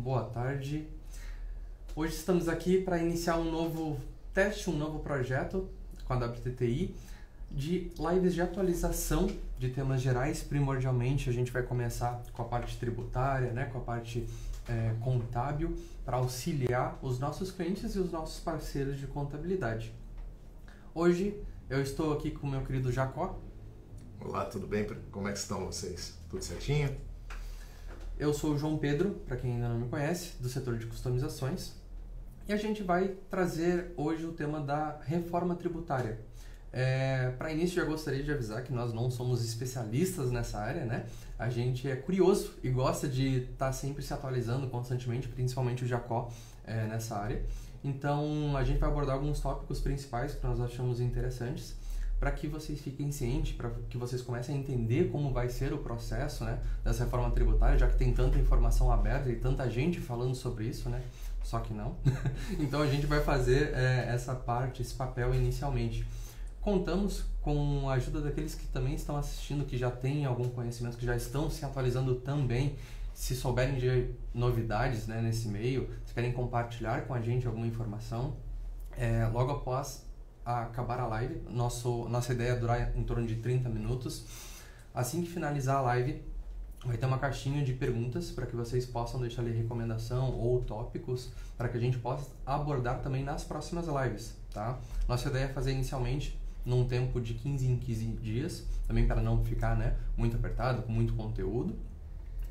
boa tarde. Hoje estamos aqui para iniciar um novo teste, um novo projeto com a WTTI de lives de atualização de temas gerais. Primordialmente a gente vai começar com a parte tributária, né, com a parte contábil, para auxiliar os nossos clientes e os nossos parceiros de contabilidade. Hoje eu estou aqui com o meu querido Jacó. Olá, tudo bem? Como é que estão vocês? Tudo certinho? Eu sou o João Pedro, para quem ainda não me conhece, do setor de customizações. E a gente vai trazer hoje o tema da reforma tributária. Para início, já gostaria de avisar que nós não somos especialistas nessa área, né? A gente é curioso e gosta de estar sempre se atualizando constantemente, principalmente o Jacó nessa área. Então, a gente vai abordar alguns tópicos principais que nós achamos interessantes, para que vocês fiquem cientes, para que vocês comecem a entender como vai ser o processo, né, dessa reforma tributária, já que tem tanta informação aberta e tanta gente falando sobre isso, né? Só que não. Então a gente vai fazer essa parte, esse papel inicialmente. Contamos com a ajuda daqueles que também estão assistindo, que já têm algum conhecimento, que já estão se atualizando também. Se souberem de novidades, né, nesse meio, se querem compartilhar com a gente alguma informação, logo após acabar a live, nossa ideia é durar em torno de 30 minutos. Assim que finalizar a live, vai ter uma caixinha de perguntas para que vocês possam deixar ali recomendação ou tópicos para que a gente possa abordar também nas próximas lives, tá? Nossa ideia é fazer inicialmente num tempo de 15 em 15 dias, também para não ficar, né, muito apertado, com muito conteúdo.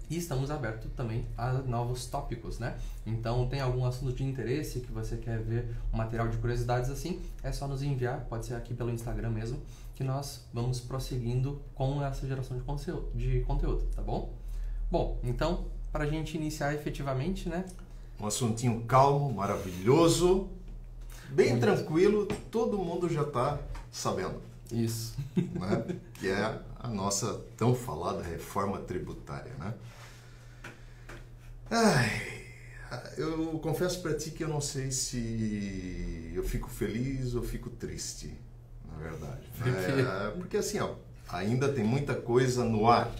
E estamos abertos também a novos tópicos, né? Então, tem algum assunto de interesse que você quer ver um material de curiosidades assim, é só nos enviar, pode ser aqui pelo Instagram mesmo, que nós vamos prosseguindo com essa geração de conteúdo, tá bom? Bom, então, para a gente iniciar efetivamente, né? Um assuntinho calmo, maravilhoso, bem Muito tranquilo, todo mundo já está sabendo. Isso. Né? Que é a nossa tão falada reforma tributária, né? Eu confesso para ti que eu não sei se eu fico feliz ou fico triste, na verdade. Porque assim, ó, ainda tem muita coisa no ar.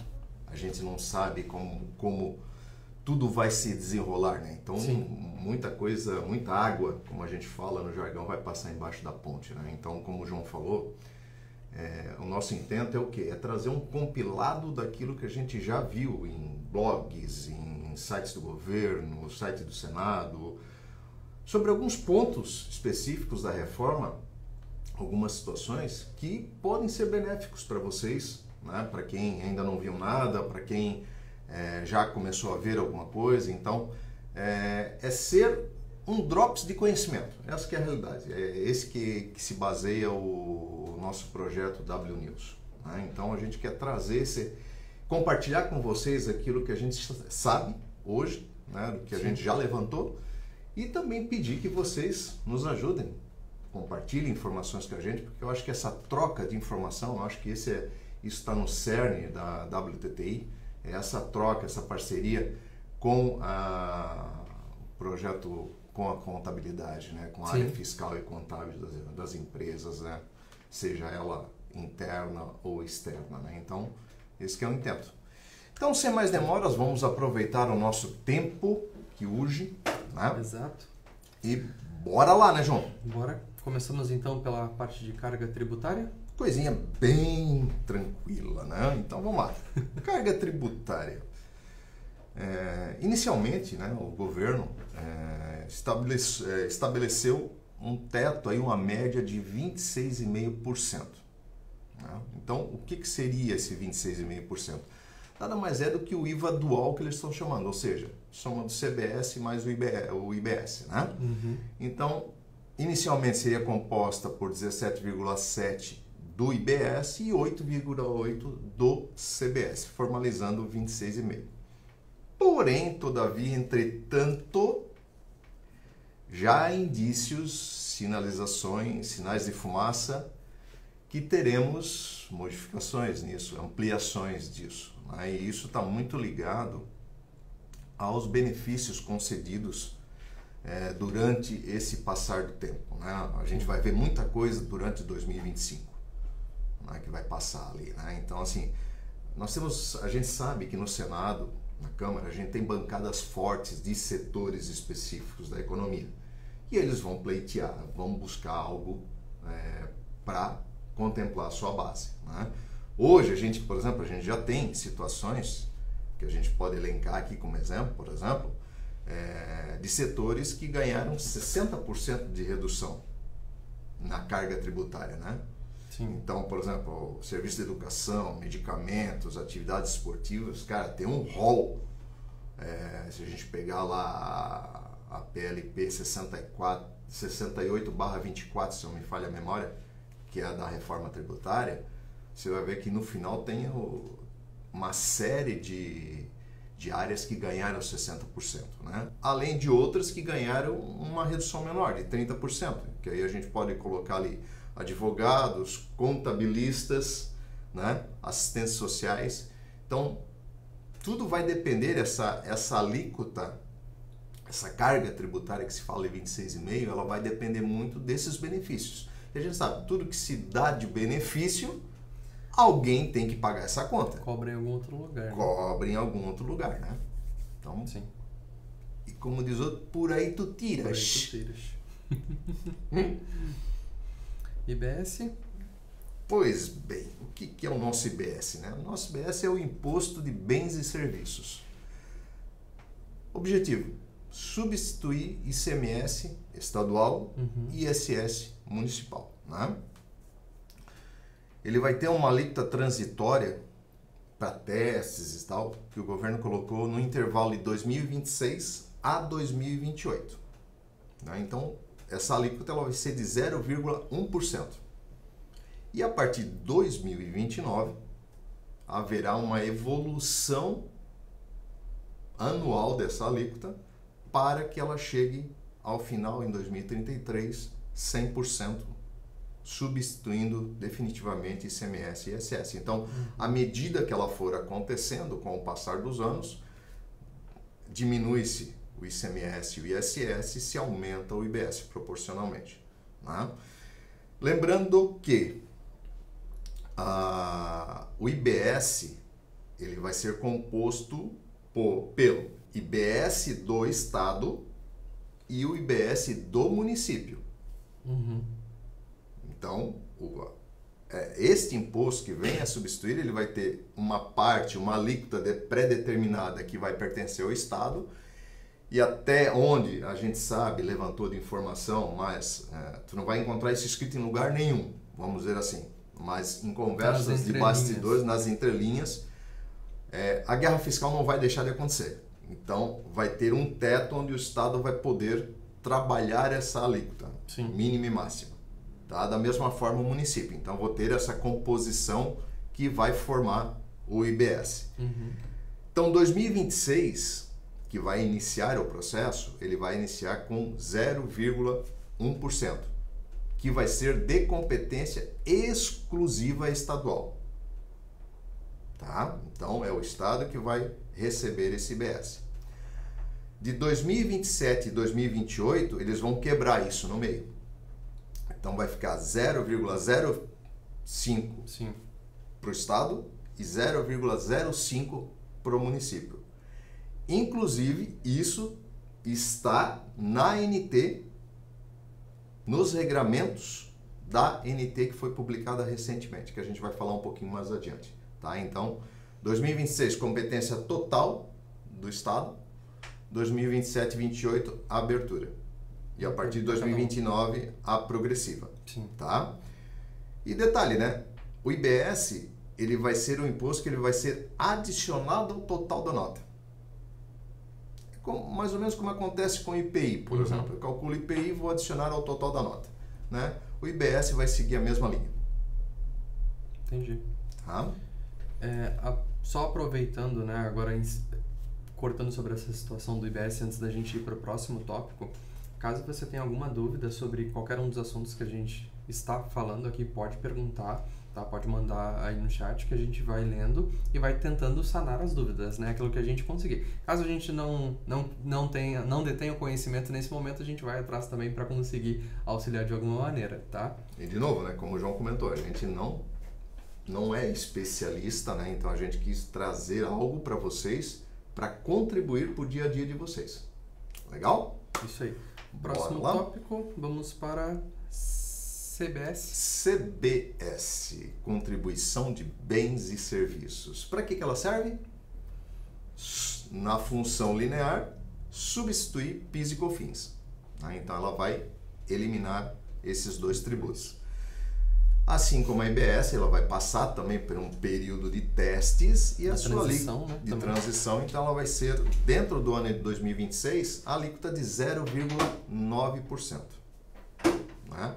A gente não sabe como tudo vai se desenrolar, né? Então, Sim, muita coisa, muita água, como a gente fala no jargão, vai passar embaixo da ponte, né? Então, como o João falou, o nosso intento é o quê? É trazer um compilado daquilo que a gente já viu em blogs, em sites do governo, site do Senado, sobre alguns pontos específicos da reforma, algumas situações que podem ser benéficos para vocês, né? Para quem ainda não viu nada, para quem já começou a ver alguma coisa. Então, é ser um drops de conhecimento. Essa que é a realidade. É esse que se baseia o nosso projeto W News, né? Então, a gente quer trazer compartilhar com vocês aquilo que a gente sabe hoje, né, que a gente já levantou, e também pedir que vocês nos ajudem, compartilhem informações com a gente, porque eu acho que essa troca de informação, eu acho que isso está no cerne da WTTI, é essa troca, essa parceria com o projeto, com a contabilidade, né, com a área fiscal e contábil das empresas, né, seja ela interna ou externa, né? Então, esse que é o intento. Então, sem mais demoras, vamos aproveitar o nosso tempo que urge, né? exato. E bora lá, né, João? Bora. Começamos então pela parte de carga tributária. Coisinha bem tranquila, né? Então, vamos lá. Carga tributária. Inicialmente, né, o governo estabeleceu um teto, aí, uma média de 26,5%. Né? Então, o que seria esse 26,5%? Nada mais é do que o IVA dual que eles estão chamando, ou seja, soma do CBS mais o IBS, né? Uhum. Então, inicialmente seria composta por 17,7% do IBS e 8,8% do CBS, formalizando 26,5%. Porém, todavia, entretanto, já há indícios, sinalizações, sinais de fumaça, que teremos modificações nisso, ampliações disso, né? E isso está muito ligado aos benefícios concedidos durante esse passar do tempo, né? A gente vai ver muita coisa durante 2025, né, que vai passar ali, né? Então, assim, a gente sabe que no Senado na Câmara, a gente tem bancadas fortes de setores específicos da economia. E eles vão pleitear, vão buscar algo para contemplar a sua base, né? Hoje, a gente, por exemplo, a gente já tem situações que a gente pode elencar aqui como exemplo, por exemplo, de setores que ganharam 60% de redução na carga tributária, né? Sim. Então, por exemplo, serviço de educação, medicamentos, atividades esportivas, cara, tem um rol. Se a gente pegar lá a PLP 68/24, se não me falha a memória, que é a da reforma tributária, você vai ver que no final tem uma série de áreas que ganharam 60%, né? Além de outras que ganharam uma redução menor, de 30%, que aí a gente pode colocar ali advogados, contabilistas, né? Assistentes sociais. Então, tudo vai depender, essa alíquota, essa carga tributária que se fala em 26,5%, ela vai depender muito desses benefícios. E a gente sabe, tudo que se dá de benefício, alguém tem que pagar essa conta. Cobra em algum outro lugar. Né? Cobra em algum outro lugar, né? Então, sim. E como diz outro, por aí tu tiras. Por aí tu tiras. IBS? Pois bem, o que é o nosso IBS, né? O nosso IBS é o Imposto de Bens e Serviços. Objetivo: substituir ICMS estadual e ISS municipal, né? Ele vai ter uma alíquota transitória para testes e tal, que o governo colocou no intervalo de 2026 a 2028. Né? Então, essa alíquota ela vai ser de 0,1%. E a partir de 2029, haverá uma evolução anual dessa alíquota para que ela chegue ao final, em 2033, 100%, substituindo definitivamente ICMS e ISS. Então, à medida que ela for acontecendo, com o passar dos anos, diminui-se o ICMS e o ISS, se aumenta o IBS proporcionalmente. Né? Lembrando que o IBS ele vai ser composto pelo IBS do Estado e o IBS do município. Então, este imposto que vem a substituir, ele vai ter uma parte, uma alíquota pré-determinada que vai pertencer ao Estado, e até onde a gente sabe, levantou de informação, mas tu não vai encontrar isso escrito em lugar nenhum, vamos dizer assim, mas em conversas de bastidores, nas entrelinhas, a guerra fiscal não vai deixar de acontecer. Então, vai ter um teto onde o Estado vai poder trabalhar essa alíquota, mínima e máxima. Tá? Da mesma forma o município. Então, vou ter essa composição que vai formar o IBS. Então, 2026, que vai iniciar o processo, ele vai iniciar com 0,1%, que vai ser de competência exclusiva estadual. Tá? Então, é o Estado que vai receber esse IBS. De 2027 e 2028, eles vão quebrar isso no meio. Então, vai ficar 0,05% para o Estado e 0,05% para o município. Inclusive, isso está na NT, nos regramentos da NT que foi publicada recentemente, que a gente vai falar um pouquinho mais adiante. Tá? Então, 2026, competência total do Estado, 2027 e 2028, a abertura. E a partir de 2029, a progressiva. Tá? E detalhe, né? O IBS, ele vai ser um imposto que ele vai ser adicionado ao total da nota. Mais ou menos como acontece com o IPI, por exemplo. Eu calculo IPI e vou adicionar ao total da nota. Né? O IBS vai seguir a mesma linha. Entendi. Tá? Só aproveitando, né, agora cortando sobre essa situação do IBS antes da gente ir para o próximo tópico, caso você tenha alguma dúvida sobre qualquer um dos assuntos que a gente está falando aqui, pode perguntar, tá? Pode mandar aí no chat que a gente vai lendo e vai tentando sanar as dúvidas, né? Aquilo que a gente conseguir. Caso a gente não detenha o conhecimento nesse momento, a gente vai atrás também para conseguir auxiliar de alguma maneira, tá? E de novo, né? Como o João comentou, a gente não é especialista, né? Então a gente quis trazer algo para vocês para contribuir para o dia a dia de vocês. Legal? Isso aí. Próximo tópico, vamos para CBS. CBS, Contribuição de Bens e Serviços. Para que ela serve? Na função linear, substituir PIS e COFINS. Então ela vai eliminar esses dois tributos. Assim como a IBS, ela vai passar também por um período de testes e a sua alíquota de transição, então ela vai ser, dentro do ano de 2026, a alíquota de 0,9%. Né?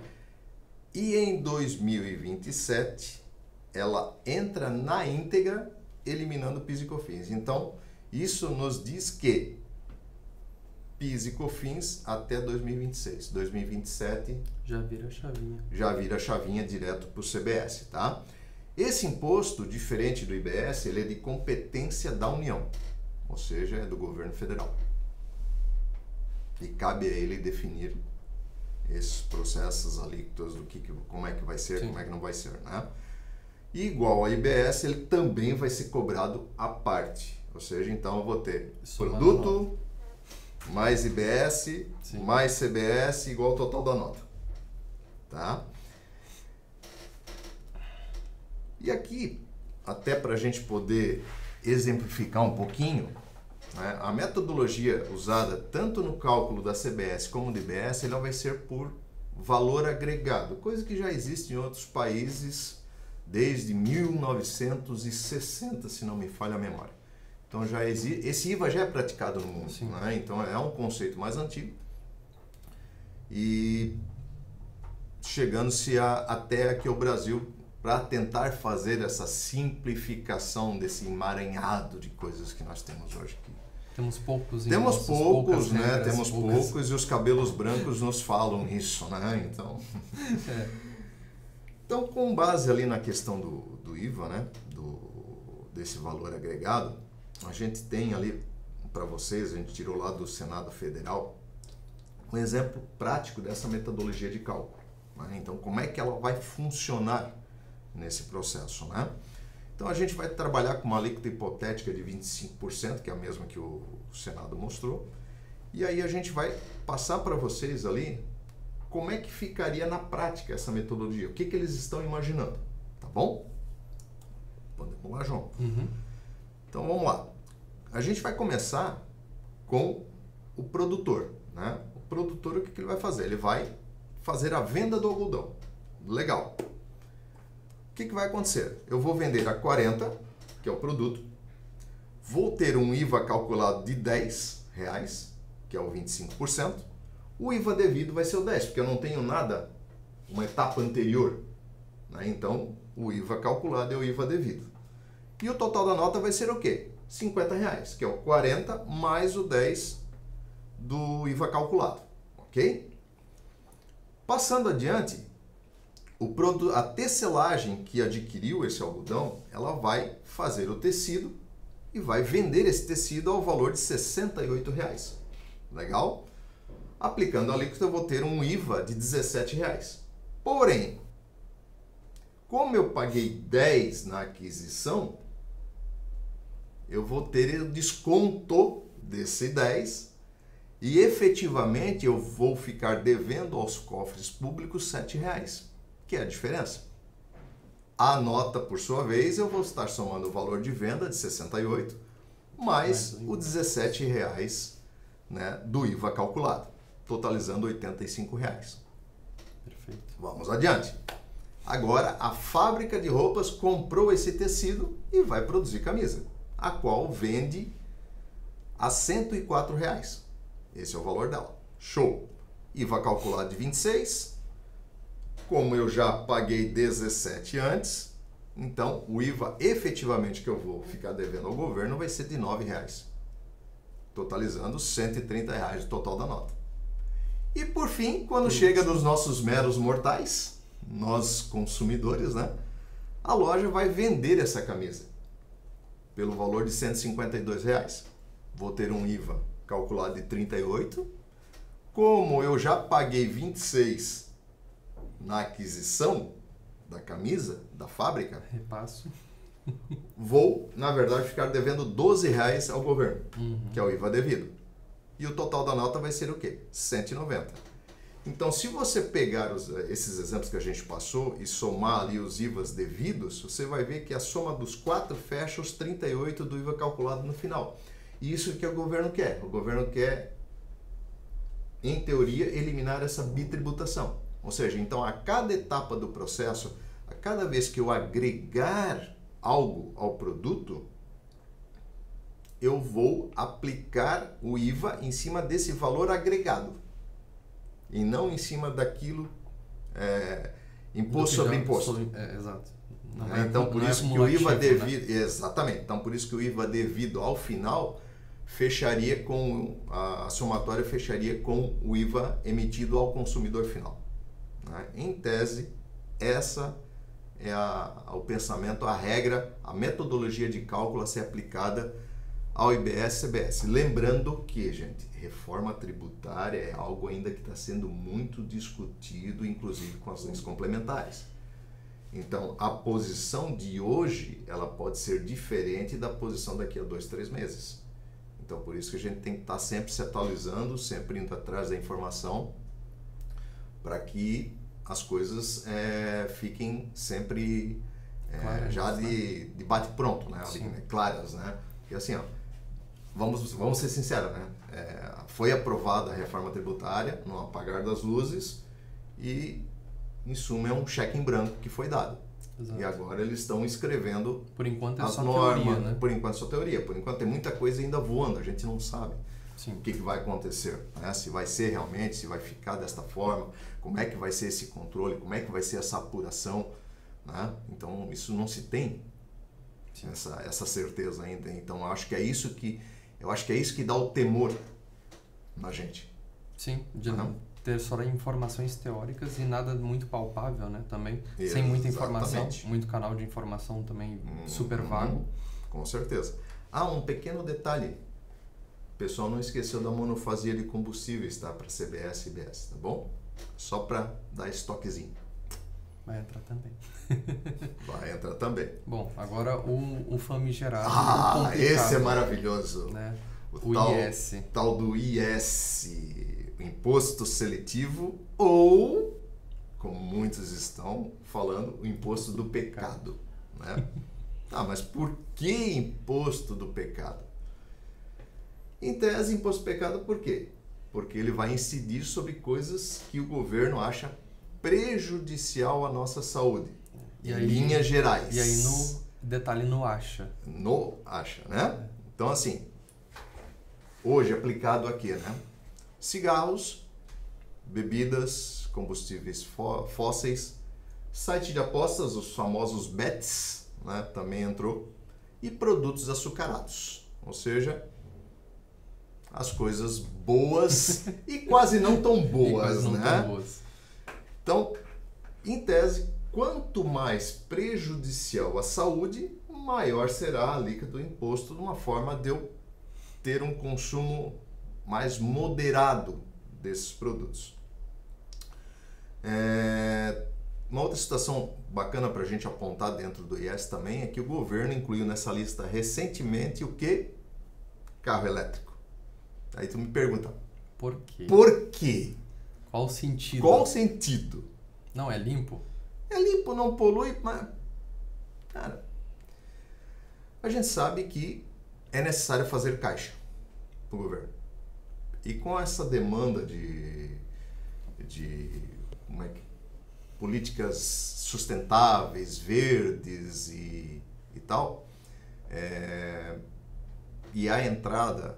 E em 2027, ela entra na íntegra, eliminando PIS e COFINS. Então, isso nos diz que PIS e COFINS até 2026. 2027 já vira a chavinha. Já vira a chavinha direto para o CBS, tá? Esse imposto, diferente do IBS, ele é de competência da União, ou seja, é do governo federal. E cabe a ele definir esses processos, alíquotas, como é que vai ser, como é que não vai ser, né? E igual ao IBS, ele também vai ser cobrado à parte. Ou seja, então eu vou ter produto mais IBS, mais CBS, igual ao total da nota. Tá? E aqui, até para a gente poder exemplificar um pouquinho, né, a metodologia usada tanto no cálculo da CBS como do IBS, ela vai ser por valor agregado, coisa que já existe em outros países desde 1960, se não me falha a memória. Então já existe, esse IVA já é praticado no mundo, né? Então é um conceito mais antigo e chegando-se até aqui ao Brasil para tentar fazer essa simplificação desse emaranhado de coisas que nós temos hoje aqui. Temos poucos, né? Regras, temos poucos e os cabelos brancos nos falam isso, né? Então, então com base ali na questão do IVA, né? Desse valor agregado, a gente tem ali para vocês, a gente tirou lá do Senado Federal, um exemplo prático dessa metodologia de cálculo. Né? Então, como é que ela vai funcionar nesse processo, né? Então, a gente vai trabalhar com uma alíquota hipotética de 25%, que é a mesma que o Senado mostrou, e aí a gente vai passar para vocês ali como é que ficaria na prática essa metodologia, o que eles estão imaginando, tá bom? Podemos lá, João? Então, vamos lá. A gente vai começar com o produtor, né? O produtor, o que ele vai fazer? Ele vai fazer a venda do algodão. Legal. O que vai acontecer? Eu vou vender a 40, que é o produto. Vou ter um IVA calculado de R$10, que é o 25%. O IVA devido vai ser o 10%, porque eu não tenho nada, uma etapa anterior, né? Então, o IVA calculado é o IVA devido. E o total da nota vai ser o quê? R$50, que é o 40 mais o 10 do IVA calculado, ok? Passando adiante, a tecelagem que adquiriu esse algodão, ela vai fazer o tecido e vai vender esse tecido ao valor de R$68. Legal? Aplicando a alíquota, eu vou ter um IVA de R$17. Porém, como eu paguei 10 na aquisição, eu vou ter o desconto desse 10 e efetivamente eu vou ficar devendo aos cofres públicos R$7, que é a diferença. A nota, por sua vez, eu vou estar somando o valor de venda de 68 mais o R$17, né, do IVA calculado, totalizando R$85. Perfeito. Vamos adiante. Agora, a fábrica de roupas comprou esse tecido e vai produzir camisa, a qual vende a R$104. Esse é o valor dela. Show! IVA calculado de 26. Como eu já paguei 17 antes, então o IVA efetivamente que eu vou ficar devendo ao governo vai ser de R$9, totalizando R$130 o total da nota. E por fim, quando chega nos nossos meros mortais, nós consumidores, né? A loja vai vender essa camisa pelo valor de R$152. Vou ter um IVA calculado de 38. Como eu já paguei 26 na aquisição da camisa, da fábrica, repasso. vou, na verdade, ficar devendo R$12 ao governo, que é o IVA devido. E o total da nota vai ser o quê? 190. Então, se você pegar esses exemplos que a gente passou e somar ali os IVAs devidos, você vai ver que a soma dos 4 fecha os 38 do IVA calculado no final. E isso que o governo quer. O governo quer, em teoria, eliminar essa bitributação. Ou seja, então, a cada etapa do processo, a cada vez que eu agregar algo ao produto, eu vou aplicar o IVA em cima desse valor agregado e não em cima daquilo imposto sobre imposto. Exato. Então, por isso que o IVA devido... Exatamente. Então, por isso que o IVA devido ao final fecharia com... A somatória fecharia com o IVA emitido ao consumidor final. Em tese, essa é o pensamento, a regra, a metodologia de cálculo a ser aplicada ao IBS-CBS. Lembrando que, gente, reforma tributária é algo ainda que está sendo muito discutido, inclusive com as leis complementares. Então, a posição de hoje, ela pode ser diferente da posição daqui a 2, 3 meses. Então, por isso que a gente tem que estar sempre se atualizando, sempre indo atrás da informação, para que as coisas fiquem sempre claras, já de bate-pronto, né? Claras, né? E assim, ó, vamos ser sinceros, né? Foi aprovada a reforma tributária no apagar das luzes e, em suma, é um cheque em branco que foi dado. Exato. E agora eles estão escrevendo por enquanto as normas. Teoria, né? Por enquanto é só teoria. Por enquanto tem muita coisa ainda voando, a gente não sabe. Sim. O que vai acontecer, né? Se vai ser realmente, se vai ficar desta forma, como é que vai ser esse controle, como é que vai ser essa apuração, né? Então, isso não se tem essa certeza ainda. Então, eu acho que é isso que dá o temor na gente. Sim, de não ter só informações teóricas e nada muito palpável, né? Também, sem muita informação, muito canal de informação também super vago. Com certeza. Um pequeno detalhe. O pessoal não esqueceu da monofasia de combustíveis, tá? Para CBS e IBS, tá bom? Só para dar estoquezinho. Vai entrar também. Vai entrar também. Bom, agora o famigerado. Esse é maravilhoso. Né? O IS. Tal do IS, imposto seletivo, ou, como muitos estão falando, o imposto do pecado. Né? Mas por que imposto do pecado? Em tese, imposto do pecado por quê? Porque ele vai incidir sobre coisas que o governo acha prejudicial à nossa saúde, em linhas gerais. E aí, no detalhe, no acha. No acha, né? Então, assim, hoje aplicado aqui, né? Cigarros, bebidas, combustíveis fósseis, site de apostas, os famosos bets, né? Também entrou, e produtos açucarados, ou seja, as coisas boas e quase não tão boas, né? Então, em tese, quanto mais prejudicial à saúde, maior será a alíquota do imposto, de uma forma de eu ter um consumo mais moderado desses produtos. Uma outra situação bacana para a gente apontar dentro do IS também é que o governo incluiu nessa lista recentemente o que? Carro elétrico. Aí tu me pergunta, por quê? Por quê? Qual o sentido? Qual o sentido? Não, é limpo? É limpo, não polui, mas... Cara, a gente sabe que é necessário fazer caixa para o governo. E com essa demanda de políticas sustentáveis, verdes e tal, e a entrada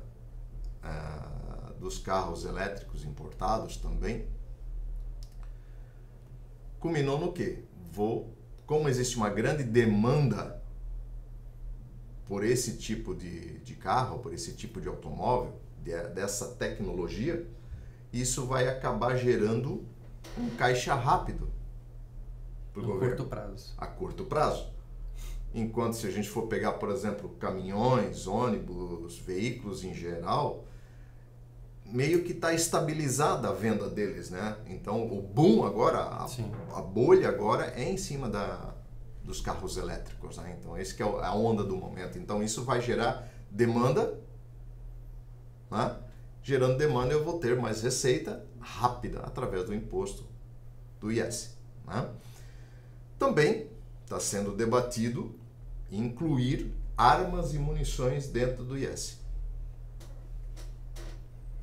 dos carros elétricos importados também, culminou no quê? Como existe uma grande demanda por esse tipo de carro, por esse tipo de automóvel, dessa tecnologia, isso vai acabar gerando um caixa rápido para o governo. Curto prazo. A curto prazo. Enquanto se a gente for pegar, por exemplo, caminhões, ônibus, veículos em geral, meio que está estabilizada a venda deles, né? Então, o boom agora, a bolha agora é em cima dos carros elétricos, né? Então, esse que é a onda do momento. Então, isso vai gerar demanda, né? Gerando demanda, eu vou ter mais receita rápida através do imposto do IS, né? Também está sendo debatido incluir armas e munições dentro do IS.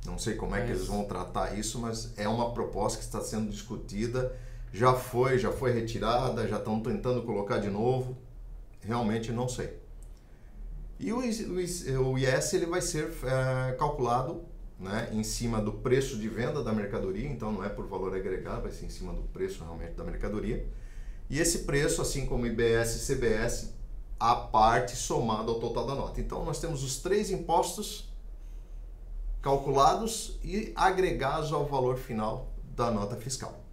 Não sei como é que eles vão tratar isso, mas é uma proposta que está sendo discutida. Já foi retirada, já estão tentando colocar de novo. Realmente não sei. E o IS ele vai ser calculado, né, em cima do preço de venda da mercadoria, então não é por valor agregado, vai ser em cima do preço realmente da mercadoria. E esse preço, assim como IBS e CBS, a parte somada ao total da nota. Então nós temos os 3 impostos calculados e agregados ao valor final da nota fiscal.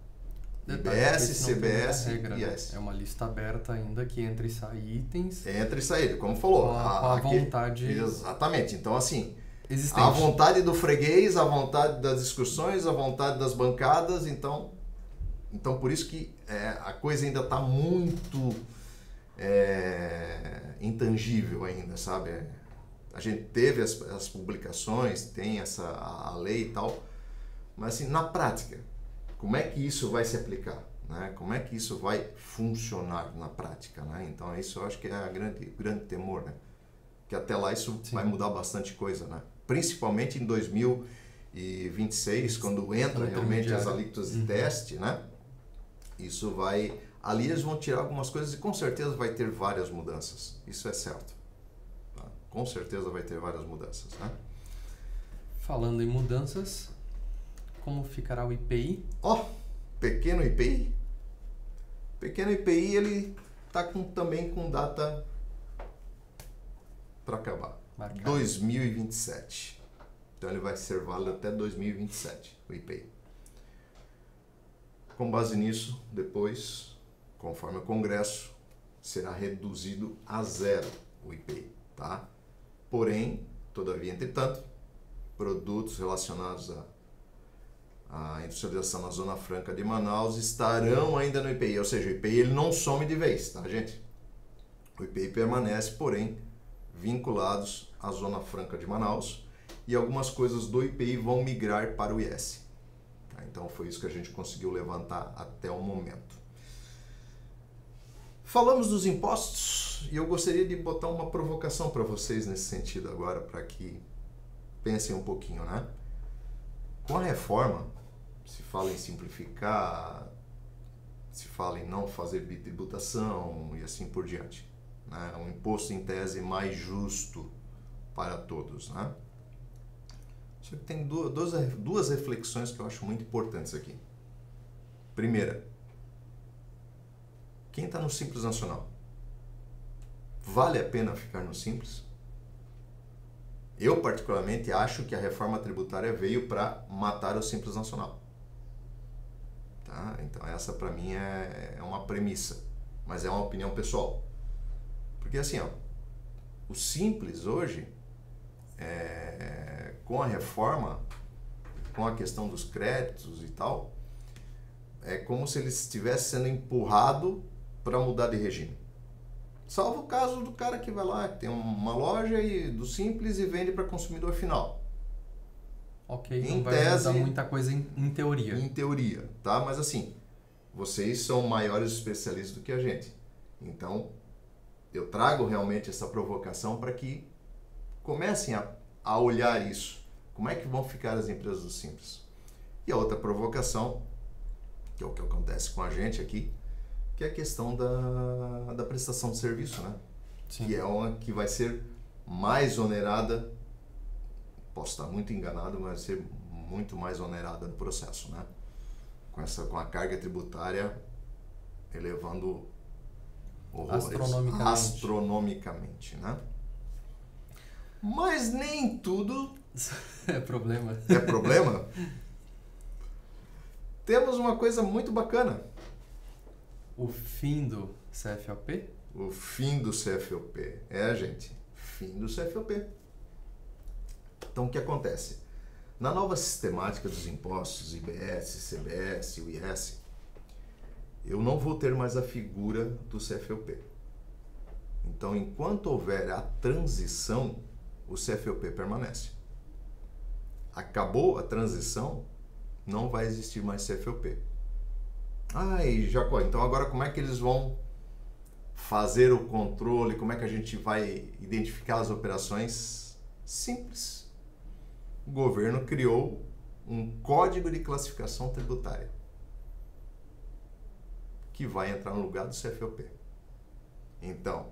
IBS, CBS e IS. É uma lista aberta ainda que entra e sai itens. Entra e sai, como falou. Com a vontade. Exatamente. Então, assim, existente. A vontade do freguês, a vontade das discussões, a vontade das bancadas. Então por isso que a coisa ainda está muito intangível ainda, sabe? A gente teve as publicações, tem a lei e tal, mas assim, na prática, como é que isso vai se aplicar, né? Como é que isso vai funcionar na prática, né? Então isso eu acho que é grande temor, né? Que até lá isso Sim. vai mudar bastante coisa, né? Principalmente em 2026, quando entra realmente as alíquotas de teste, né? Isso vai... Ali eles vão tirar algumas coisas e com certeza vai ter várias mudanças, isso é certo. Com certeza vai ter várias mudanças, né? Falando em mudanças, como ficará o IPI? Pequeno IPI. Pequeno IPI, ele está também com data para acabar. Marcado. 2027. Então ele vai ser válido até 2027, o IPI. Com base nisso, depois, conforme o Congresso, será reduzido a 0 o IPI, tá? Porém, todavia, entretanto, produtos relacionados à industrialização na Zona Franca de Manaus estarão ainda no IPI, ou seja, o IPI ele não some de vez, tá, gente? O IPI permanece, porém, vinculados à Zona Franca de Manaus e algumas coisas do IPI vão migrar para o IS. Tá? Então, foi isso que a gente conseguiu levantar até o momento. Falamos dos impostos e eu gostaria de botar uma provocação para vocês nesse sentido agora, para que pensem um pouquinho, né? Com a reforma, se fala em simplificar, se fala em não fazer bitributação e assim por diante, né? Um imposto em tese mais justo para todos, né? Só que tem duas reflexões que eu acho muito importantes aqui. Primeira, quem está no Simples Nacional? Vale a pena ficar no Simples? Eu, particularmente, acho que a reforma tributária veio para matar o Simples Nacional. Tá? Então, essa, para mim, é uma premissa. Mas é uma opinião pessoal. Porque, assim, o Simples, hoje, com a reforma, com a questão dos créditos e tal, é como se ele estivesse sendo empurrado para mudar de regime. Salvo o caso do cara que vai lá, que tem uma loja do Simples e vende para consumidor final. Ok, não vai mudar muita coisa em teoria. Em teoria, tá? Mas assim, vocês são maiores especialistas do que a gente. Então, eu trago realmente essa provocação para que comecem a olhar isso. Como é que vão ficar as empresas do Simples? E a outra provocação, que é o que acontece com a gente aqui, que é a questão da prestação de serviço, né? Sim. Que é uma que vai ser mais onerada, posso estar muito enganado, mas vai ser muito mais onerada no processo, né? Com a carga tributária elevando horrores. Astronomicamente, né? Mas nem tudo é problema. É problema? Temos uma coisa muito bacana. O fim do CFOP? O fim do CFOP. Gente. Fim do CFOP. Então, o que acontece? Na nova sistemática dos impostos, IBS, CBS e IS, eu não vou ter mais a figura do CFOP. Então, enquanto houver a transição, o CFOP permanece. Acabou a transição, não vai existir mais CFOP. E Jacó, então agora como é que eles vão fazer o controle? Como é que a gente vai identificar as operações? Simples. O governo criou um código de classificação tributária que vai entrar no lugar do CFOP. Então,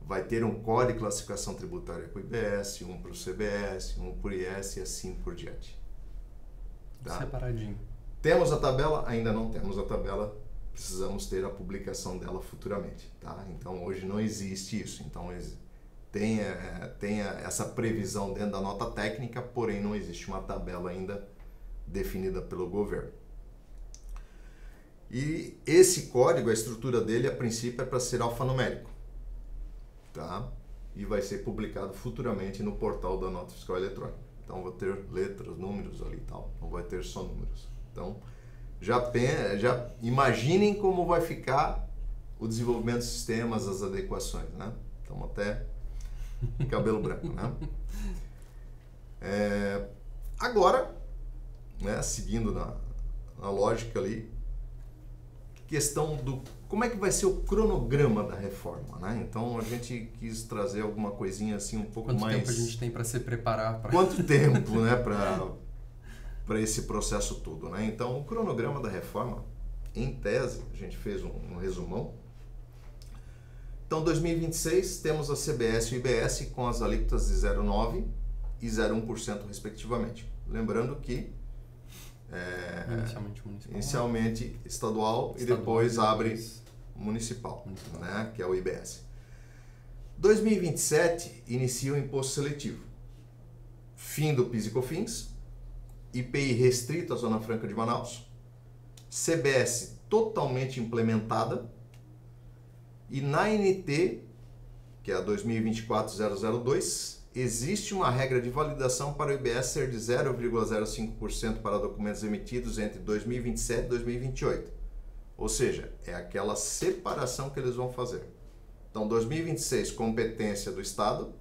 vai ter um código de classificação tributária para o IBS, um para o CBS, um para o IS e assim por diante. Tá? Separadinho. Temos a tabela? Ainda não temos a tabela. Precisamos ter a publicação dela futuramente. Tá? Então, hoje não existe isso. Então, tem essa previsão dentro da nota técnica, porém não existe uma tabela ainda definida pelo governo. E esse código, a estrutura dele, a princípio, é para ser alfanumérico. Tá? E vai ser publicado futuramente no portal da Nota Fiscal Eletrônica. Então, vou ter letras, números ali e tal. Não vai ter só números. Então, já imaginem como vai ficar o desenvolvimento dos sistemas, as adequações, né? Estamos até cabelo branco, né? Agora, né, seguindo na lógica ali, questão do como é que vai ser o cronograma da reforma, né? Então a gente quis trazer alguma coisinha assim um pouco mais... Quanto tempo a gente tem para se preparar? Quanto tempo, né, para esse processo todo, né? Então o cronograma da reforma, em tese, a gente fez um resumão. Então 2026 temos a CBS e o IBS com as alíquotas de 0,9% e 0,1% respectivamente. Lembrando que inicialmente estadual e depois abre municipal, né, que é o IBS. 2027 inicia o imposto seletivo. Fim do PIS e COFINS, IPI restrito à Zona Franca de Manaus, CBS totalmente implementada e na NT, que é a 2024-002, existe uma regra de validação para o IBS ser de 0,05% para documentos emitidos entre 2027 e 2028. Ou seja, é aquela separação que eles vão fazer. Então, 2026, competência do Estado,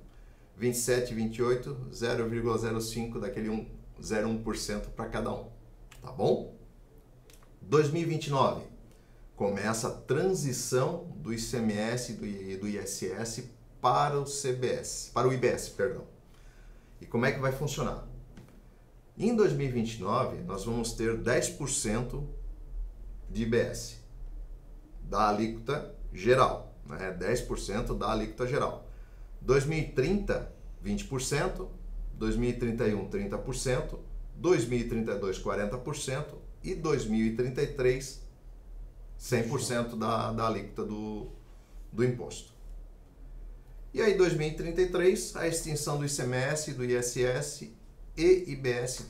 27 e 28, 0,05% daquele 0,1% para cada um. Tá bom? 2029, começa a transição do ICMS e do ISS para o CBS, para o IBS, perdão. E como é que vai funcionar? Em 2029, nós vamos ter 10% de IBS da alíquota geral, né? 10% da alíquota geral. 2030, 20%, 2031, 30%, 2032, 40% e 2033, 100% da alíquota do imposto. E aí, 2033, a extinção do ICMS, do ISS e IBS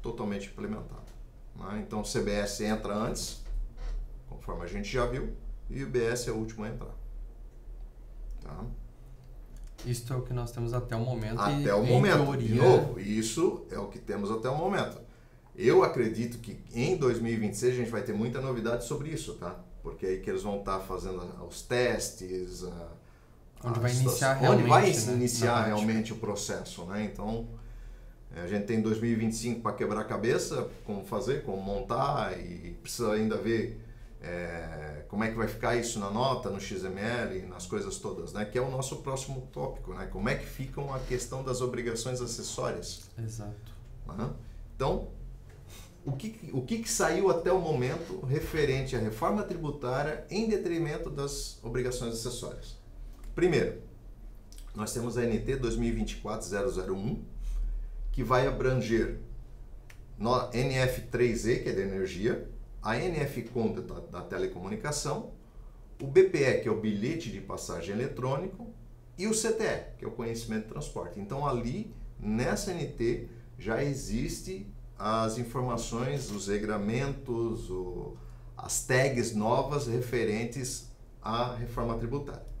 totalmente implementado. Né? Então, o CBS entra antes, conforme a gente já viu, e o IBS é o último a entrar. Tá? Isso é o que nós temos até o momento. Até o momento. Teoria... De novo, isso é o que temos até o momento. Eu acredito que em 2026 a gente vai ter muita novidade sobre isso, tá? Porque aí que eles vão estar fazendo os testes... Onde vai iniciar realmente o processo, né? Então, a gente tem 2025 para quebrar a cabeça, como fazer, como montar, e precisa ainda ver como é que vai ficar isso na nota, no XML, nas coisas todas, né? Que é o nosso próximo tópico, né? Como é que ficam a questão das obrigações acessórias. Exato. Né? Então, o que saiu até o momento referente à reforma tributária em detrimento das obrigações acessórias? Primeiro, nós temos a NT 2024-001, que vai abranger NF3E, que é da energia, a NF-COM da telecomunicação, o BPE, que é o bilhete de passagem eletrônico, e o CTE, que é o conhecimento de transporte. Então, ali, nessa NT, já existe as informações, os regramentos, as tags novas referentes à reforma tributária.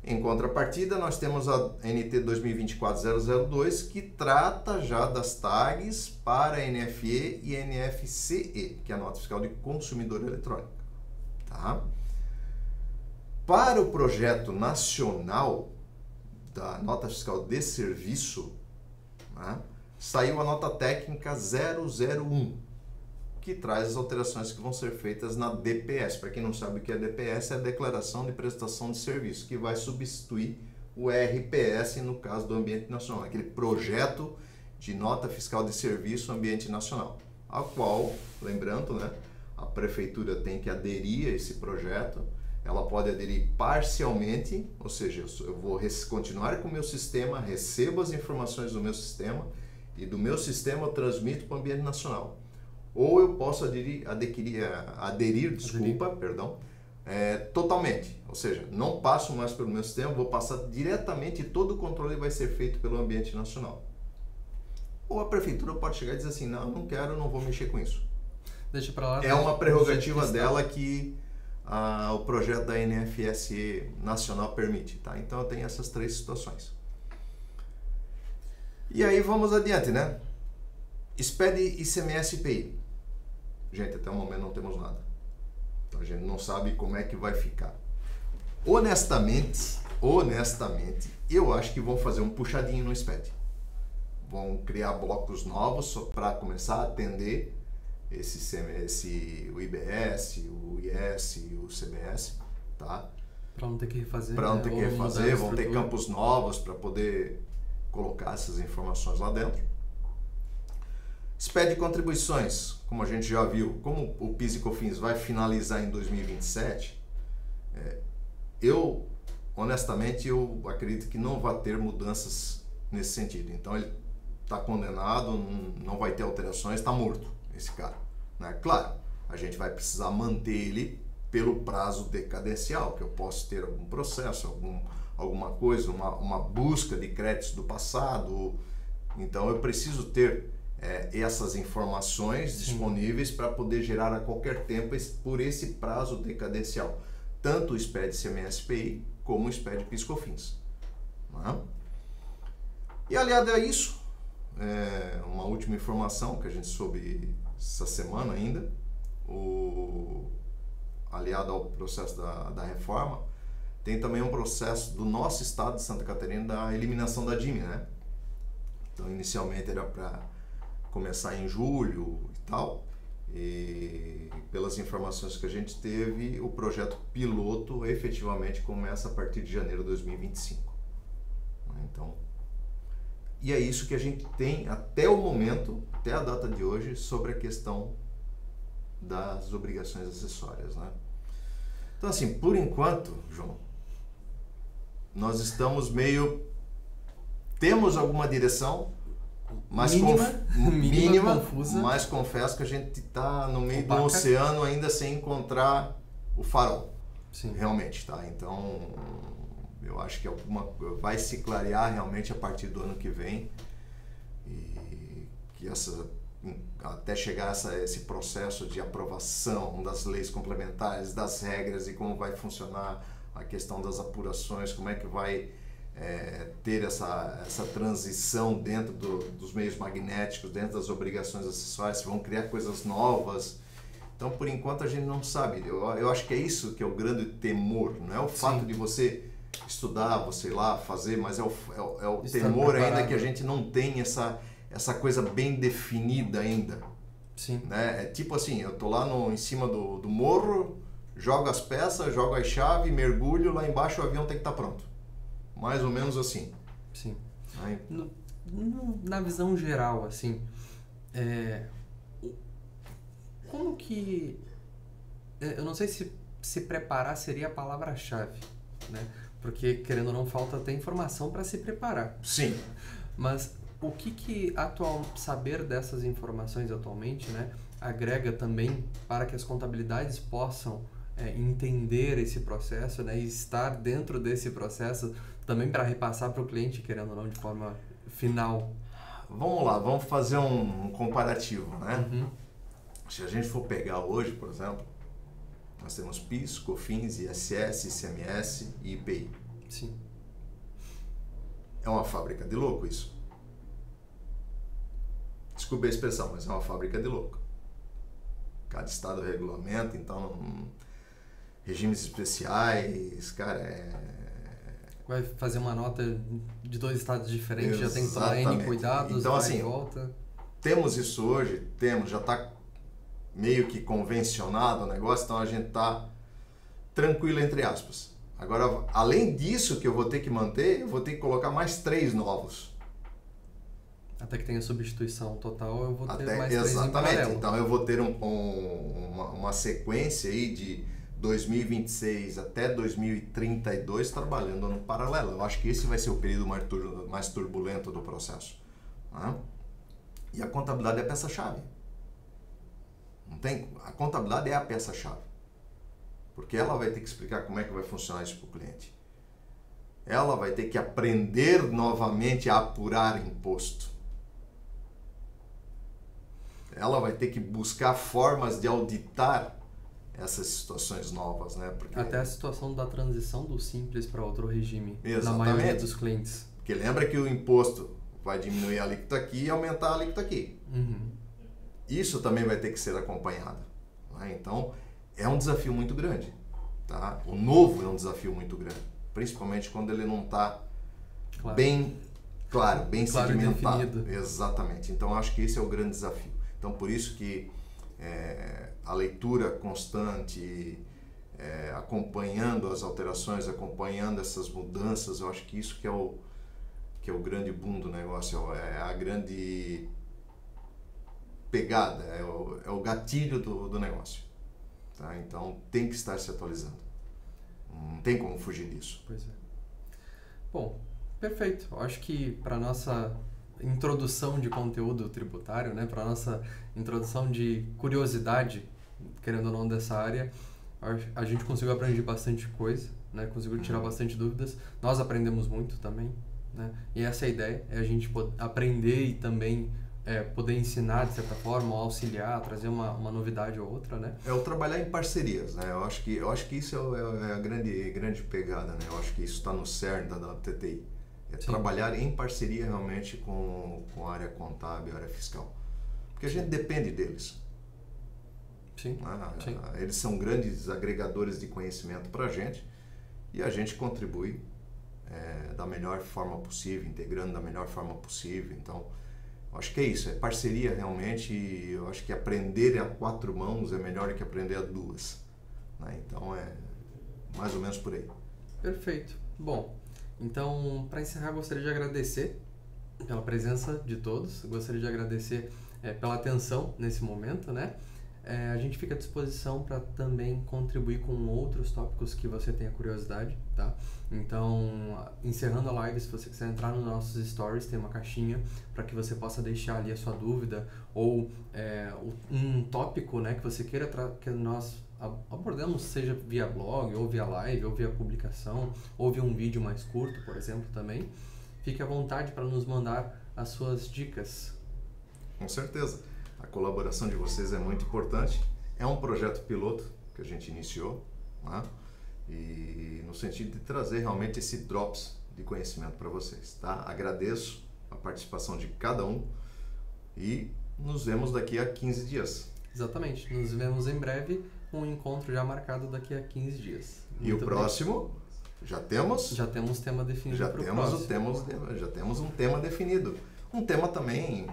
Em contrapartida, nós temos a NT 2024-002, que trata já das tags para NFE e NFCE, que é a Nota Fiscal de Consumidor Eletrônico. Tá? Para o projeto nacional da nota fiscal de serviço, né, saiu a nota técnica 001, que traz as alterações que vão ser feitas na DPS. Para quem não sabe o que é DPS, é a Declaração de Prestação de Serviço, que vai substituir o RPS no caso do Ambiente Nacional, aquele projeto de nota fiscal de serviço Ambiente Nacional, ao qual, lembrando, né, a prefeitura tem que aderir a esse projeto. Ela pode aderir parcialmente, ou seja, eu vou continuar com o meu sistema, recebo as informações do meu sistema e do meu sistema eu transmito para o Ambiente Nacional. Ou eu posso aderir totalmente, ou seja, não passo mais pelo meu sistema, vou passar diretamente e todo o controle vai ser feito pelo Ambiente Nacional. Ou a prefeitura pode chegar e dizer assim, não quero, não vou mexer com isso. Deixa para lá. É uma prerrogativa dela que o projeto da NFSE nacional permite, tá? Então eu tenho essas três situações. E aí vamos adiante, né? SPED, ICMS e IPI. Gente, até o momento não temos nada. Então a gente não sabe como é que vai ficar. Honestamente, eu acho que vão fazer um puxadinho no SPED. Vão criar blocos novos para começar a atender o IBS, o IS e o CBS, tá? Para não ter que refazer. Para não ter que refazer, vão ter campos novos para poder colocar essas informações lá dentro. SPED contribuições, como a gente já viu, como o PIS e COFINS vai finalizar em 2027, honestamente, eu acredito que não vai ter mudanças nesse sentido. Então ele está condenado, não vai ter alterações, está morto esse cara, né? Claro, a gente vai precisar manter ele pelo prazo decadencial, que eu posso ter algum processo, alguma coisa, uma busca de créditos do passado. Então eu preciso ter essas informações disponíveis para poder gerar a qualquer tempo por esse prazo decadencial, tanto o SPED CMS-PI como o SPED PIS/COFINS, né? E aliado a isso, uma última informação que a gente soube essa semana ainda, aliado ao processo da reforma, tem também um processo do nosso estado de Santa Catarina da eliminação da DIME, né? Então inicialmente era para começar em julho e tal, e pelas informações que a gente teve, o projeto piloto efetivamente começa a partir de janeiro de 2025. Então, e é isso que a gente tem até o momento, até a data de hoje, sobre a questão das obrigações acessórias, né? Então assim, por enquanto, João, nós estamos temos alguma direção, mas mínima, confusa, mas confesso que a gente está no meio do oceano ainda sem encontrar o farol. Sim. Realmente, tá? Então, eu acho que vai se clarear realmente a partir do ano que vem, e que até chegar esse processo de aprovação das leis complementares, das regras e como vai funcionar a questão das apurações, como é que vai ter essa transição dentro dos meios magnéticos, dentro das obrigações acessórias, se vão criar coisas novas. Então, por enquanto, a gente não sabe. Eu acho que é isso que é o grande temor, não é o fato de você estudar, você ir lá fazer, mas é o temor ainda que a gente não tem essa coisa bem definida ainda. Sim. Né? É tipo assim, eu tô lá em cima do morro, jogo as peças, jogo as chaves, mergulho, lá embaixo o avião tem que estar pronto. Mais ou menos assim. Sim. Aí. Na visão geral, assim, como que... Eu não sei se preparar seria a palavra-chave, né? Porque, querendo ou não, falta até informação para se preparar. Sim. Mas o que saber dessas informações atualmente, né, agrega também para que as contabilidades possam entender esse processo, né, e estar dentro desse processo também para repassar para o cliente, querendo ou não, de forma final? Vamos lá, vamos fazer um comparativo, né? Uhum. Se a gente for pegar hoje, por exemplo, nós temos PIS, COFINS, ISS, ICMS e IPI. Sim. É uma fábrica de louco isso. Desculpe a expressão, mas é uma fábrica de louco. Cada estado regulamenta, então regimes especiais, cara, Vai fazer uma nota de 2 estados diferentes, Exatamente. Já tem que tomar N cuidados, então, vai assim, e volta. Temos isso hoje, já está meio que convencionado o negócio, então a gente está tranquilo, entre aspas. Agora, além disso que eu vou ter que manter, eu vou ter que colocar mais 3 novos. Até que tenha substituição total, eu vou ter mais 3 em Exatamente. paralelo. Então eu vou ter uma sequência aí de 2026 até 2032 trabalhando no paralelo. Eu acho que esse vai ser o período mais turbulento do processo. Né? E a contabilidade é a peça-chave. Não tem? A contabilidade é a peça-chave. Porque ela vai ter que explicar como é que vai funcionar isso para o cliente. Ela vai ter que aprender novamente a apurar imposto. Ela vai ter que buscar formas de auditar essas situações novas, né? Porque até a situação da transição do simples para outro regime, Exatamente. Na maioria dos clientes. Porque lembra que o imposto vai diminuir a alíquota aqui e aumentar a alíquota aqui. Isso também vai ter que ser acompanhado. Né? Então, é um desafio muito grande. Tá? O novo é um desafio muito grande. Principalmente quando ele não está bem claro, bem sedimentado. Definido. Exatamente. Então, acho que esse é o grande desafio. Então, por isso que a leitura constante, acompanhando as alterações, acompanhando essas mudanças, eu acho que isso que é o grande boom do negócio, é a grande pegada, é o gatilho do negócio. Tá? Então, tem que estar se atualizando. Não tem como fugir disso. Pois é. Bom, perfeito. Eu acho que para nossa introdução de conteúdo tributário, né, para nossa introdução de curiosidade, querendo ou não, dessa área, a gente conseguiu aprender bastante coisa, né, conseguiu tirar bastante dúvidas. Nós aprendemos muito também, né, e essa é a ideia, é a gente aprender e também poder ensinar de certa forma, auxiliar, trazer uma novidade ou outra, né? É o trabalhar em parcerias, né? Eu acho que isso é a grande pegada, né? Eu acho que isso está no cerne da TTI. Sim. Trabalhar em parceria realmente com a área contábil, a área fiscal. Porque a gente depende deles. Sim. Sim. Eles são grandes agregadores de conhecimento para a gente e a gente contribui da melhor forma possível, integrando da melhor forma possível. Então, eu acho que é isso, é parceria realmente, e eu acho que aprender a 4 mãos é melhor do que aprender a 2. Né? Então, é mais ou menos por aí. Perfeito. Bom, então, para encerrar, gostaria de agradecer pela presença de todos, gostaria de agradecer pela atenção nesse momento, né? A gente fica à disposição para também contribuir com outros tópicos que você tenha curiosidade, tá? Então, encerrando a live, se você quiser entrar nos nossos stories, tem uma caixinha para que você possa deixar ali a sua dúvida ou um tópico, né, que você queira que nós abordamos, seja via blog, ou via live, ou via publicação, ou via um vídeo mais curto, por exemplo, também. Fique à vontade para nos mandar as suas dicas. Com certeza. A colaboração de vocês é muito importante. É um projeto piloto que a gente iniciou, né? E no sentido de trazer realmente esse drops de conhecimento para vocês, tá? Agradeço a participação de cada um e nos vemos daqui a 15 dias. Exatamente. Nos vemos em breve, um encontro já marcado daqui a 15 dias. E o próximo, já temos? Já temos tema definido para o próximo. Já temos um tema definido. Um tema também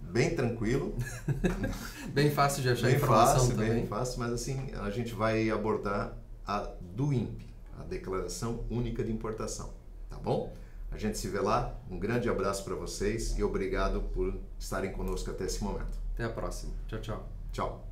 bem tranquilo. Bem fácil de achar informação também. Bem fácil, mas assim, a gente vai abordar a do INPE, a Declaração Única de Importação. Tá bom? A gente se vê lá. Um grande abraço para vocês e obrigado por estarem conosco até esse momento. Até a próxima. Tchau, tchau. Tchau.